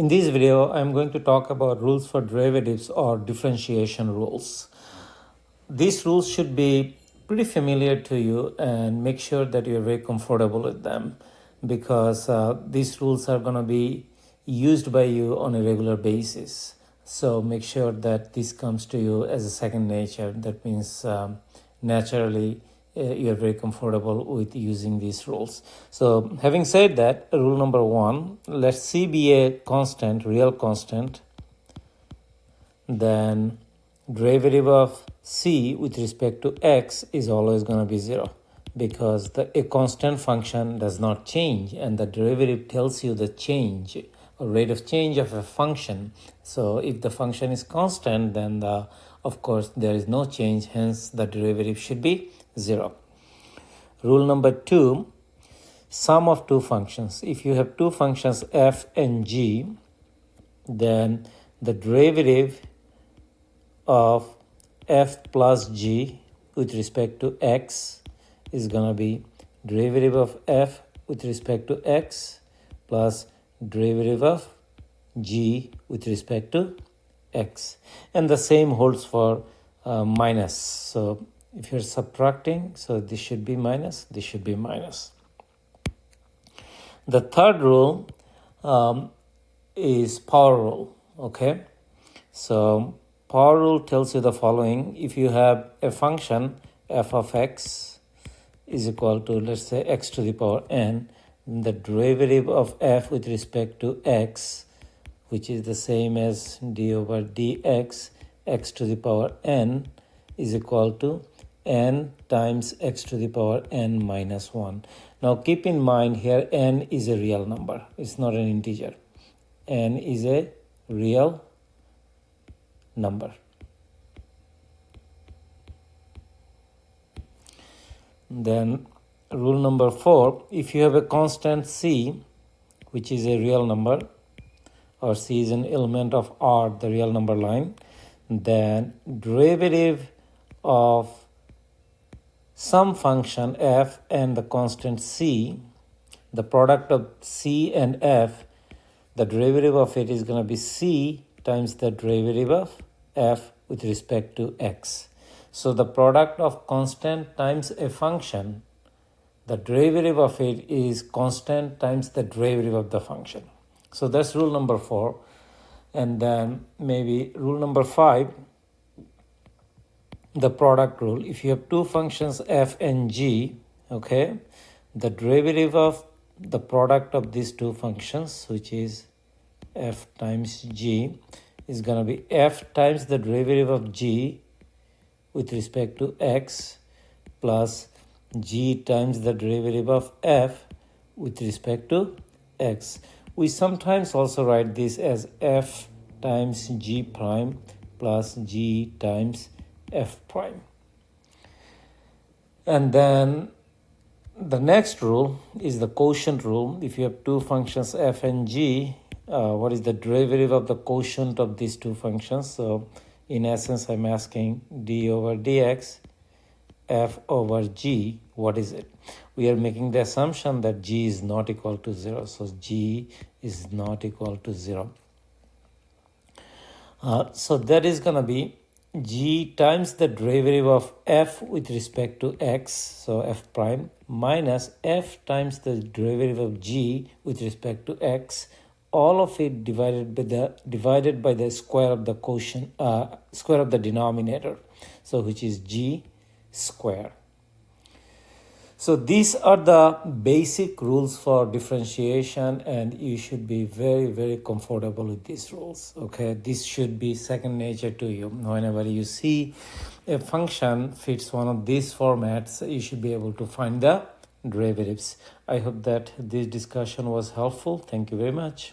In this video, I'm going to talk about rules for derivatives or differentiation rules. These rules should be pretty familiar to you, and make sure that you're very comfortable with them, because these rules are going to be used by you on a regular basis. So make sure that this comes to you as a second nature. That means naturally you're very comfortable with using these rules. So having said that, rule number one, let C be a constant, real constant, then derivative of C with respect to X is always going to be 0, because a constant function does not change, and the derivative tells you the change or rate of change of a function. So if the function is constant, then of course there is no change, hence the derivative should be 0. Rule number two, sum of two functions. If you have two functions f and g, then the derivative of f plus g with respect to x is going to be derivative of f with respect to x plus derivative of g with respect to x. And the same holds for minus. So if you're subtracting, so this should be minus, this should be minus. The third rule is power rule, okay? So power rule tells you the following. If you have a function f of x is equal to, let's say, x to the power n, the derivative of f with respect to x, which is the same as d over dx, x to the power n, is equal to n times x to the power n minus 1. Now keep in mind here n is a real number. It's not an integer. N is a real number. Then rule number 4, if you have a constant c, which is a real number, or c is an element of R, the real number line, then derivative of some function f and the constant c, the product of c and f, the derivative of it is going to be c times the derivative of f with respect to x. So the product of constant times a function, the derivative of it is constant times the derivative of the function. So that's rule number 4. And then maybe rule number 5, the product rule. If you have two functions f and g, okay, the derivative of the product of these two functions, which is f times g, is going to be f times the derivative of g with respect to x plus g times the derivative of f with respect to x. We sometimes also write this as f times g prime plus g times f prime. And then the next rule is the quotient rule. If you have two functions f and g, what is the derivative of the quotient of these two functions? So in essence, I'm asking d over dx, f over g, what is it? We are making the assumption that g is not equal to 0. So g is not equal to 0. So that is going to be g times the derivative of f with respect to x, so f prime, minus f times the derivative of g with respect to x, all of it divided by the square of the quotient, square of the denominator, so which is g square. So these are the basic rules for differentiation, and you should be very, very comfortable with these rules. Okay, this should be second nature to you. Whenever you see a function fits one of these formats, you should be able to find the derivatives. I hope that this discussion was helpful. Thank you very much.